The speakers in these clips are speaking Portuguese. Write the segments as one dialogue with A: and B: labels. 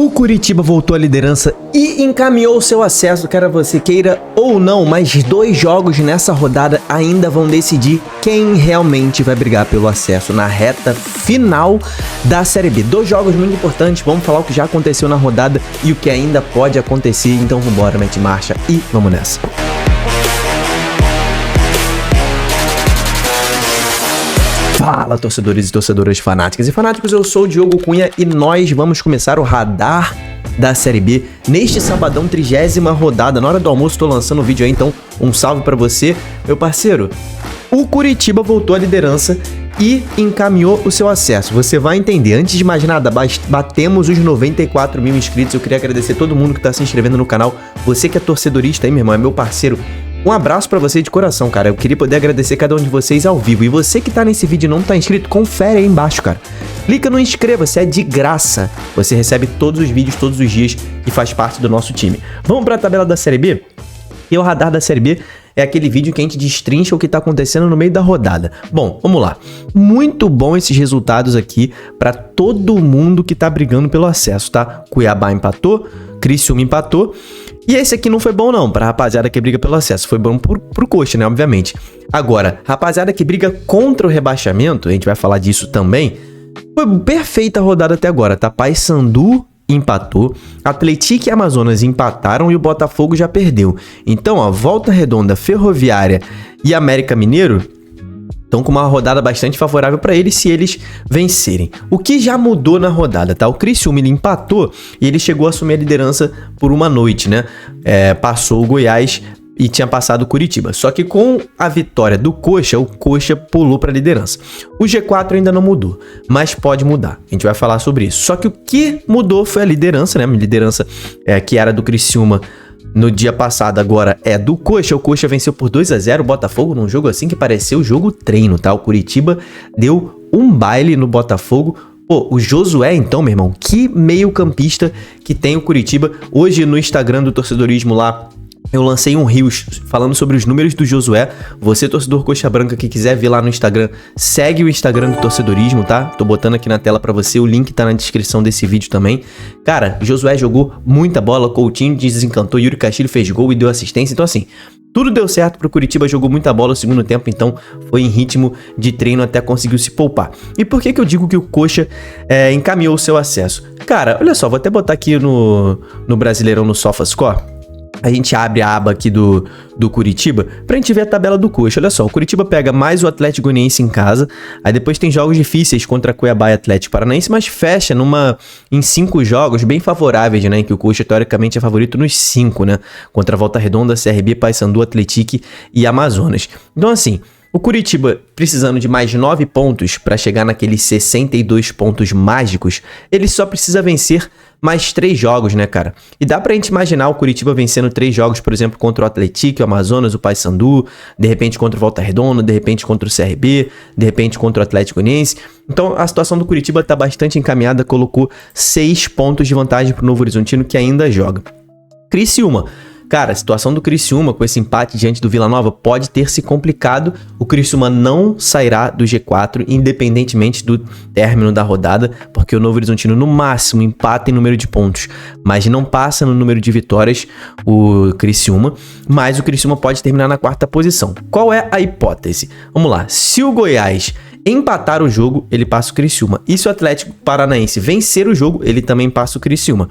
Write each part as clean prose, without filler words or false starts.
A: O Curitiba voltou à liderança e encaminhou seu acesso, quer você queira ou não, mas 2 jogos nessa rodada ainda vão decidir quem realmente vai brigar pelo acesso na reta final da Série B. 2 jogos muito importantes, vamos falar o que já aconteceu na rodada e o que ainda pode acontecer, então vambora, mete marcha e vamos nessa. Fala, torcedores e torcedoras fanáticas e fanáticos, eu sou o Diogo Cunha e nós vamos começar o radar da Série B neste sabadão, 30ª rodada. Na hora do almoço tô lançando o vídeo aí, então um salve pra você, meu parceiro. O Curitiba voltou à liderança e encaminhou o seu acesso. Você vai entender. Antes de mais nada, batemos os 94 mil inscritos. Eu queria agradecer todo mundo que tá se inscrevendo no canal. Você que é torcedorista aí, meu irmão, é meu parceiro. Um abraço pra você de coração, cara. Eu queria poder agradecer cada um de vocês ao vivo. E você que tá nesse vídeo e não tá inscrito, confere aí embaixo, cara. Clica no inscreva-se, é de graça. Você recebe todos os vídeos, todos os dias e faz parte do nosso time. Vamos pra tabela da Série B? E o radar da Série B é aquele vídeo que a gente destrincha o que tá acontecendo no meio da rodada. Bom, vamos lá. Muito bom esses resultados aqui pra todo mundo que tá brigando pelo acesso, tá? Cuiabá empatou, Criciúma empatou. E esse aqui não foi bom não, pra rapaziada que briga pelo acesso. Foi bom pro Coxa, né, obviamente. Agora, rapaziada que briga contra o rebaixamento, a gente vai falar disso também. Foi perfeita a rodada até agora, tá? Paysandu empatou, Atlético e Amazonas empataram e o Botafogo já perdeu. Então, ó, Volta Redonda, Ferroviária e América Mineiro estão com uma rodada bastante favorável para eles se eles vencerem. O que já mudou na rodada, tá? O Criciúma, ele empatou e ele chegou a assumir a liderança por uma noite, né? Passou o Goiás e tinha passado o Curitiba. Só que com a vitória do Coxa, o Coxa pulou para a liderança. O G4 ainda não mudou, mas pode mudar. A gente vai falar sobre isso. Só que o que mudou foi a liderança, né? A liderança que era do Criciúma no dia passado, agora é do Coxa. O Coxa venceu por 2-0 o Botafogo num jogo assim que pareceu jogo treino, tá? O Curitiba deu um baile no Botafogo. Pô, o Josué então, meu irmão, que meio campista que tem o Curitiba. Hoje no Instagram do Torcedorismo lá, eu lancei um Reels falando sobre os números do Josué. Você, torcedor Coxa Branca, que quiser ver lá no Instagram, segue o Instagram do Torcedorismo, tá? Tô botando aqui na tela pra você, o link tá na descrição desse vídeo também. Cara, o Josué jogou muita bola, Coutinho desencantou, Yuri Castilho fez gol e deu assistência. Então assim, tudo deu certo pro Curitiba, jogou muita bola no segundo tempo, então foi em ritmo de treino até conseguiu se poupar. E por que eu digo que o Coxa encaminhou o seu acesso? Cara, olha só, vou até botar aqui no Brasileirão, no SofaScore. A gente abre a aba aqui do Curitiba pra gente ver a tabela do Coxa. Olha só, o Curitiba pega mais o Atlético Goianiense em casa, aí depois tem jogos difíceis contra Cuiabá e Atlético Paranaense, mas fecha em 5 jogos bem favoráveis, né? Que o Coxa teoricamente é favorito nos 5, né? Contra Volta Redonda, CRB, Paysandu, Atlético e Amazonas. Então assim, o Curitiba precisando de mais 9 pontos para chegar naqueles 62 pontos mágicos, ele só precisa vencer mais 3 jogos, né, cara? E dá pra gente imaginar o Curitiba vencendo 3 jogos, por exemplo, contra o Atlético, o Amazonas, o Paysandu, de repente contra o Volta Redonda, de repente contra o CRB, de repente contra o Atlético Goianiense. Então a situação do Curitiba tá bastante encaminhada, colocou 6 pontos de vantagem pro Novo Horizontino, que ainda joga. Criciúma. Cara, a situação do Criciúma com esse empate diante do Vila Nova pode ter se complicado. O Criciúma não sairá do G4, independentemente do término da rodada, porque o Novo Horizontino no máximo empata em número de pontos, mas não passa no número de vitórias o Criciúma, mas o Criciúma pode terminar na 4ª posição. Qual é a hipótese? Vamos lá, se o Goiás empatar o jogo, ele passa o Criciúma, e se o Atlético Paranaense vencer o jogo, ele também passa o Criciúma.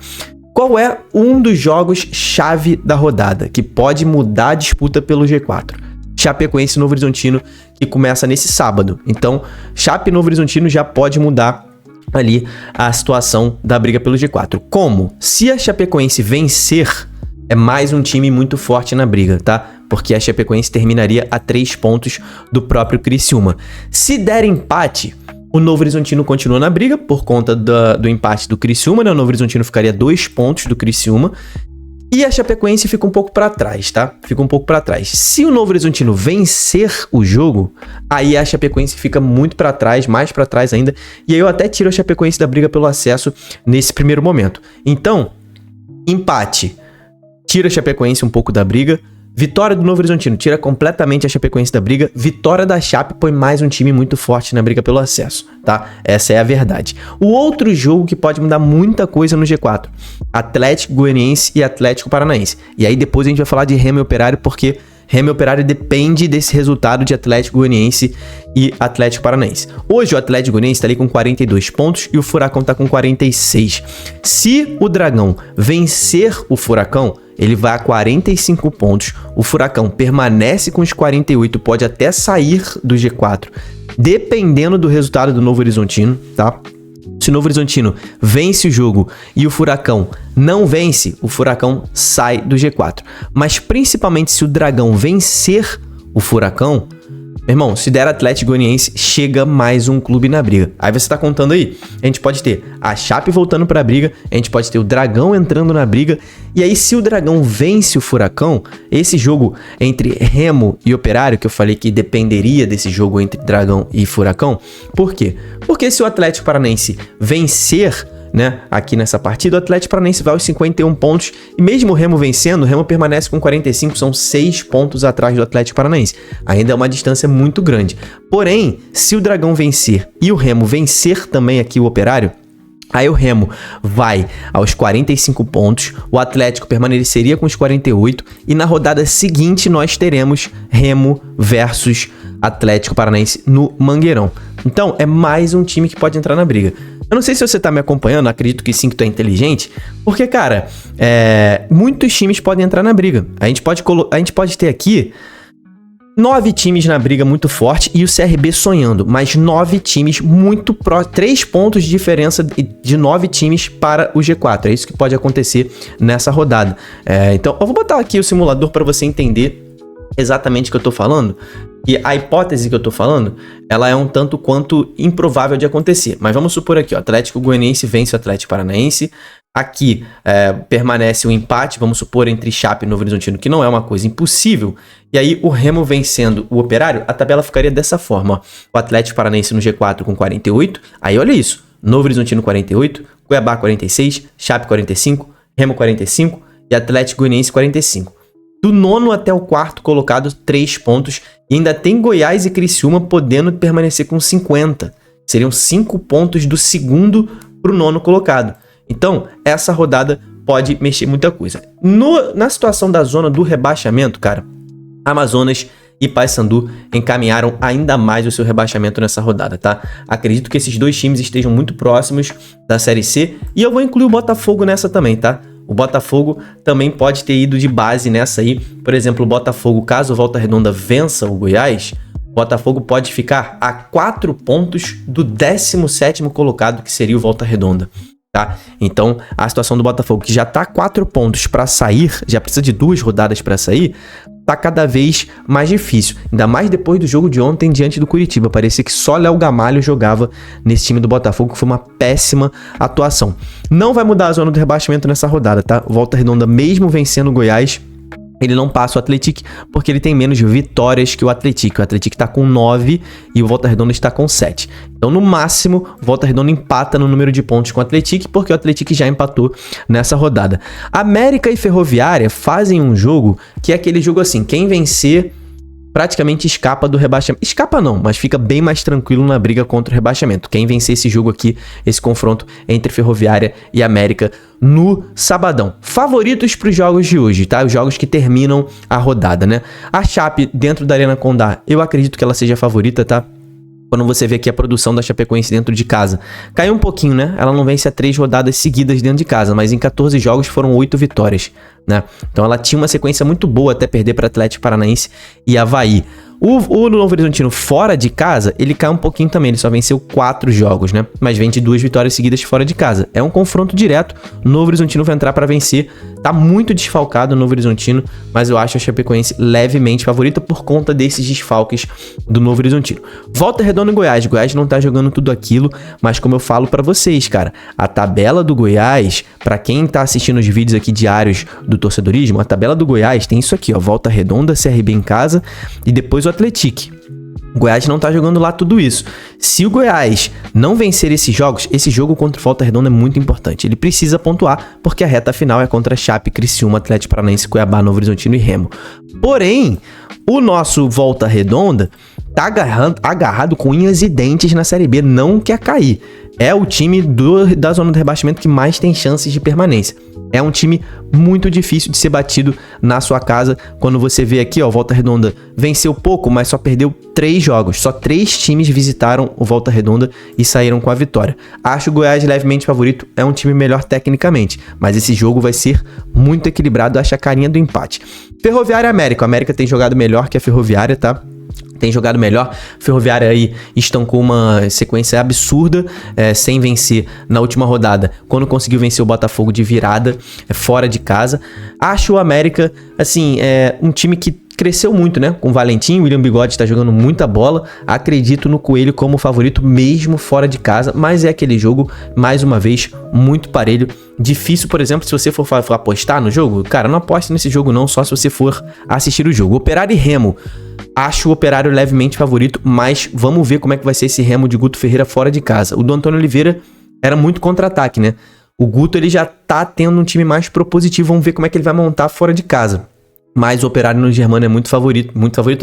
A: Qual é um dos jogos-chave da rodada que pode mudar a disputa pelo G4? Chapecoense e Novo Horizontino, que começa nesse sábado. Então, Chape e Novo Horizontino já pode mudar ali a situação da briga pelo G4. Como? Se a Chapecoense vencer, é mais um time muito forte na briga, tá? Porque a Chapecoense terminaria a 3 pontos do próprio Criciúma. Se der empate, o Novo Horizontino continua na briga por conta do empate do Criciúma, né? O Novo Horizontino ficaria 2 pontos do Criciúma. E a Chapecoense fica um pouco para trás, tá? Fica um pouco para trás. Se o Novo Horizontino vencer o jogo, aí a Chapecoense fica muito para trás, mais para trás ainda. E aí eu até tiro a Chapecoense da briga pelo acesso nesse primeiro momento. Então, empate tira a Chapecoense um pouco da briga. Vitória do Novo Horizontino tira completamente a Chapecoense da briga. Vitória da Chape põe mais um time muito forte na briga pelo acesso, tá? Essa é a verdade. O outro jogo que pode mudar muita coisa no G4. Atlético Goianiense e Atlético Paranaense. E aí depois a gente vai falar de Remo e Operário, porque Remo e Operário depende desse resultado de Atlético Goianiense e Atlético Paranaense. Hoje o Atlético Goianiense está ali com 42 pontos e o Furacão está com 46. Se o Dragão vencer o Furacão, ele vai a 45 pontos. O Furacão permanece com os 48, pode até sair do G4, dependendo do resultado do Novo Horizontino, tá? Se o Novo Horizontino vence o jogo e o Furacão não vence, o Furacão sai do G4. Mas principalmente se o Dragão vencer o Furacão, meu irmão, se der Atlético Goianiense, chega mais um clube na briga. Aí você tá contando aí, a gente pode ter a Chape voltando pra briga, a gente pode ter o Dragão entrando na briga, e aí se o Dragão vence o Furacão, esse jogo entre Remo e Operário, que eu falei que dependeria desse jogo entre Dragão e Furacão, por quê? Porque se o Atlético Paranaense vencer, né, aqui nessa partida, o Atlético Paranaense vai aos 51 pontos e mesmo o Remo vencendo, o Remo permanece com 45, são 6 pontos atrás do Atlético Paranaense. Ainda é uma distância muito grande. Porém, se o Dragão vencer e o Remo vencer também aqui o Operário, aí o Remo vai aos 45 pontos, o Atlético permaneceria com os 48 e na rodada seguinte nós teremos Remo versus Atlético Paranaense no Mangueirão. Então, é mais um time que pode entrar na briga. Eu não sei se você tá me acompanhando, acredito que sim, que tu é inteligente, porque, cara, muitos times podem entrar na briga. A gente pode ter aqui 9 times na briga muito forte e o CRB sonhando, mas 9 times muito próximos, 3 pontos de diferença de 9 times para o G4. É isso que pode acontecer nessa rodada. Então, eu vou botar aqui o simulador para você entender exatamente o que eu tô falando. E a hipótese que eu tô falando, ela é um tanto quanto improvável de acontecer. Mas vamos supor aqui, ó, Atlético Goianiense vence o Atlético Paranaense. Aqui permanece o empate, vamos supor, entre Chape e Novo Horizontino, que não é uma coisa impossível. E aí o Remo vencendo o Operário, a tabela ficaria dessa forma, ó. O Atlético Paranaense no G4 com 48. Aí olha isso, Novo Horizontino 48, Cuiabá 46, Chape 45, Remo 45 e Atlético Goianiense 45. Do 9º até o 4º colocado, 3 pontos. E ainda tem Goiás e Criciúma podendo permanecer com 50. Seriam 5 pontos do 2º para o 9º colocado. Então, essa rodada pode mexer muita coisa. Na situação da zona do rebaixamento, cara, Amazonas e Paysandu encaminharam ainda mais o seu rebaixamento nessa rodada, tá? Acredito que esses dois times estejam muito próximos da Série C. E eu vou incluir o Botafogo nessa também, tá? O Botafogo também pode ter ido de base nessa aí. Por exemplo, o Botafogo, caso o Volta Redonda vença o Goiás, o Botafogo pode ficar a 4 pontos do 17º colocado, que seria o Volta Redonda, tá? Então, a situação do Botafogo, que já tá 4 pontos para sair, já precisa de 2 rodadas para sair, tá cada vez mais difícil. Ainda mais depois do jogo de ontem diante do Curitiba. Parecia que só Léo Gamalho jogava nesse time do Botafogo, que foi uma péssima atuação. Não vai mudar a zona do rebaixamento nessa rodada, tá? Volta Redonda, mesmo vencendo o Goiás, ele não passa o Atlético, porque ele tem menos vitórias que o Atlético. O Atlético está com 9 e o Volta Redonda está com 7. Então, no máximo, o Volta Redonda empata no número de pontos com o Atlético, porque o Atlético já empatou nessa rodada. América e Ferroviária fazem um jogo que é aquele jogo assim, quem vencer praticamente escapa do rebaixamento. Escapa não, mas fica bem mais tranquilo na briga contra o rebaixamento. Quem vencer esse jogo aqui, esse confronto entre Ferroviária e América no sabadão. Favoritos para os jogos de hoje, tá? Os jogos que terminam a rodada, né? A Chape dentro da Arena Condá, eu acredito que ela seja a favorita, tá? Quando você vê aqui a produção da Chapecoense dentro de casa, caiu um pouquinho, né? Ela não vence a 3 rodadas seguidas dentro de casa, mas em 14 jogos foram 8 vitórias, né? Então ela tinha uma sequência muito boa até perder para Atlético Paranaense e Avaí. O Novo Horizontino fora de casa, ele cai um pouquinho também, ele só venceu 4 jogos, né? Mas vem de 2 vitórias seguidas fora de casa. É um confronto direto, o Novo Horizontino vai entrar para vencer. Tá muito desfalcado o Novo Horizontino, mas eu acho a Chapecoense levemente favorita por conta desses desfalques do Novo Horizontino. Volta Redonda e Goiás. Goiás não tá jogando tudo aquilo, mas como eu falo para vocês, cara, a tabela do Goiás, para quem tá assistindo os vídeos aqui diários do torcedorismo, a tabela do Goiás tem isso aqui, ó, Volta Redonda, CRB em casa e depois o Atlético. O Goiás não tá jogando lá tudo isso. Se o Goiás não vencer esses jogos, esse jogo contra o Volta Redonda é muito importante. Ele precisa pontuar, porque a reta final é contra Chape, Criciúma, Atlético Paranaense, Cuiabá, Novo Horizontino e Remo. Porém, o nosso Volta Redonda tá agarrado com unhas e dentes na Série B, não quer cair. É o time da zona do rebaixamento que mais tem chances de permanência. É um time muito difícil de ser batido na sua casa. Quando você vê aqui, ó, Volta Redonda venceu pouco, mas só perdeu 3 jogos. Só 3 times visitaram o Volta Redonda e saíram com a vitória. Acho o Goiás levemente favorito, é um time melhor tecnicamente, mas esse jogo vai ser muito equilibrado, acho a carinha do empate. Ferroviária e América. A América tem jogado melhor que a Ferroviária, tá? Tem jogado melhor. Ferroviária aí estancou uma sequência absurda, sem vencer na última rodada, quando conseguiu vencer o Botafogo de virada, fora de casa. Acho o América, assim, um time que cresceu muito, né? Com o Valentim, o William Bigode tá jogando muita bola. Acredito no Coelho como favorito, mesmo fora de casa, mas é aquele jogo, mais uma vez, muito parelho. Difícil, por exemplo, se você for apostar no jogo, cara, não aposte nesse jogo não, só se você for assistir o jogo. Operário e Remo. Acho o Operário levemente favorito, mas vamos ver como é que vai ser esse Remo de Guto Ferreira fora de casa. O do Antônio Oliveira era muito contra-ataque, né? O Guto, ele já tá tendo um time mais propositivo, vamos ver como é que ele vai montar fora de casa. Mas o Operário no Germano é muito favorito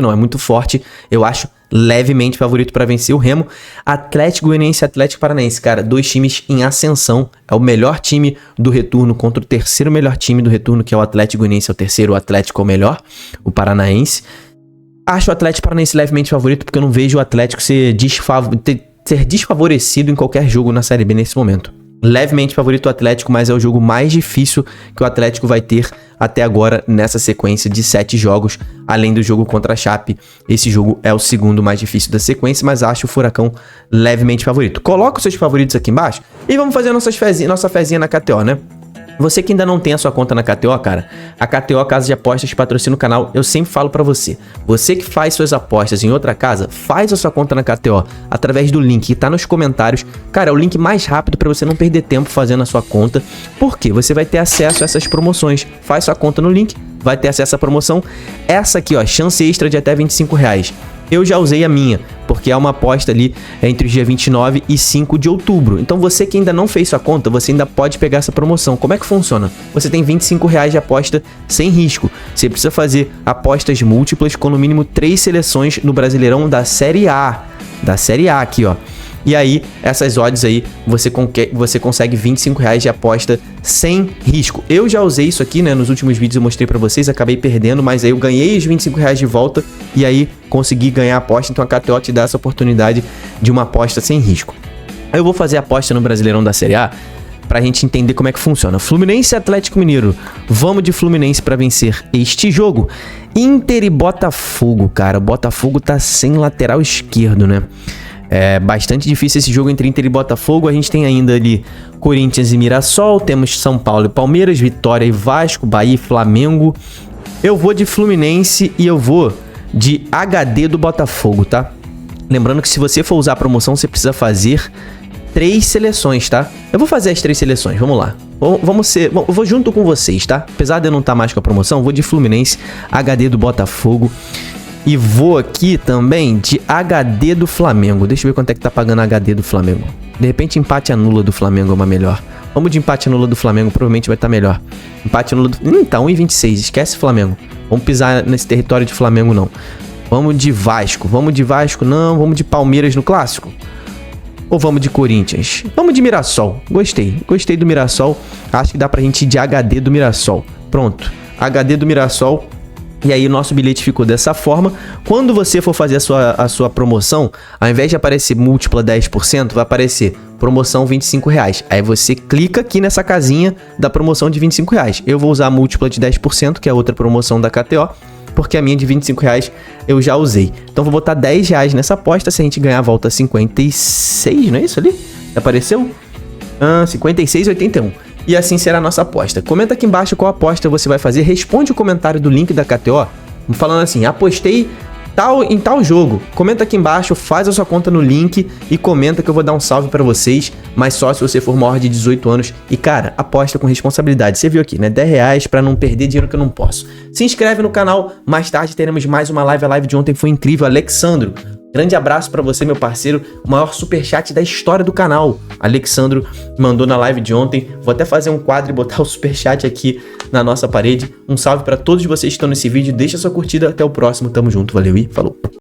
A: não, é muito forte. Eu acho levemente favorito para vencer o Remo. Atlético Goianiense e Atlético Paranaense, cara, 2 times em ascensão. É o melhor time do retorno contra o terceiro melhor time do retorno, que é o Atlético Goianiense, é o terceiro, o Atlético é o melhor, o Paranaense. Acho o Atlético Paranaense levemente favorito, porque eu não vejo o Atlético ser desfavorecido em qualquer jogo na Série B nesse momento. Levemente favorito o Atlético, mas é o jogo mais difícil que o Atlético vai ter até agora nessa sequência de 7 jogos, além do jogo contra a Chape. Esse jogo é o segundo mais difícil da sequência, mas acho o Furacão levemente favorito. Coloca os seus favoritos aqui embaixo e vamos fazer nossa fezinha na KTO, né? Você que ainda não tem a sua conta na KTO, cara, a KTO Casa de Apostas patrocina o canal, eu sempre falo pra você. Você que faz suas apostas em outra casa, faz a sua conta na KTO através do link que tá nos comentários. Cara, é o link mais rápido pra você não perder tempo fazendo a sua conta, porque você vai ter acesso a essas promoções. Faz sua conta no link, vai ter acesso à promoção. Essa aqui, ó, chance extra de até R$25. Eu já usei a minha, porque é uma aposta ali entre os dias 29 e 5 de outubro. Então você que ainda não fez sua conta, você ainda pode pegar essa promoção. Como é que funciona? Você tem R$25 de aposta sem risco. Você precisa fazer apostas múltiplas com no mínimo 3 seleções no Brasileirão da Série A. Da Série A aqui, ó. E aí, essas odds aí, você consegue R$25 de aposta sem risco. Eu já usei isso aqui, né? Nos últimos vídeos eu mostrei pra vocês, acabei perdendo, mas aí eu ganhei os R$25 de volta e aí consegui ganhar a aposta. Então a KTO te dá essa oportunidade de uma aposta sem risco. Eu vou fazer a aposta no Brasileirão da Série A pra gente entender como é que funciona. Fluminense e Atlético Mineiro. Vamos de Fluminense pra vencer este jogo. Inter e Botafogo, cara. O Botafogo tá sem lateral esquerdo, né? É bastante difícil esse jogo entre Inter e Botafogo. A gente tem ainda ali Corinthians e Mirassol. Temos São Paulo e Palmeiras, Vitória e Vasco, Bahia e Flamengo. Eu vou de Fluminense e eu vou de HD do Botafogo, tá? Lembrando que se você for usar a promoção, você precisa fazer 3 seleções, tá? Eu vou fazer as 3 seleções, vamos lá. Eu vou junto com vocês, tá? Apesar de eu não estar mais com a promoção, vou de Fluminense, HD do Botafogo. E vou aqui também de HD do Flamengo. Deixa eu ver quanto é que tá pagando HD do Flamengo. De repente, empate anula do Flamengo é uma melhor. Vamos de empate anula do Flamengo, provavelmente vai estar melhor. Empate anula do... tá 1,26, esquece Flamengo. Vamos pisar nesse território de Flamengo, não. Vamos de Vasco. Vamos de Vasco, não. Vamos de Palmeiras no Clássico. Ou vamos de Corinthians? Vamos de Mirassol. Gostei do Mirassol. Acho que dá pra gente ir de HD do Mirassol. Pronto. HD do Mirassol. E aí o nosso bilhete ficou dessa forma. Quando você for fazer a sua promoção, ao invés de aparecer múltipla 10%, vai aparecer promoção R$25. Aí você clica aqui nessa casinha da promoção de R$25. Eu vou usar a múltipla de 10%, que é outra promoção da KTO, porque a minha de R$25 eu já usei. Então vou botar R$10 nessa aposta. Se a gente ganhar, volta 56, não é isso ali? Apareceu? 56,81. E assim será a nossa aposta. Comenta aqui embaixo qual aposta você vai fazer. Responde o comentário do link da KTO, falando assim, apostei em tal jogo. Comenta aqui embaixo, faz a sua conta no link e comenta que eu vou dar um salve pra vocês, mas só se você for maior de 18 anos. E cara, aposta com responsabilidade. Você viu aqui, né? R$10 pra não perder dinheiro que eu não posso. Se inscreve no canal, mais tarde teremos mais uma live. A live de ontem foi incrível. Alexandro, Grande abraço pra você, meu parceiro, o maior superchat da história do canal. Alexandro mandou na live de ontem. Vou até fazer um quadro e botar o superchat aqui na nossa parede. Um salve pra todos vocês que estão nesse vídeo. Deixa sua curtida. Até o próximo. Tamo junto. Valeu e falou.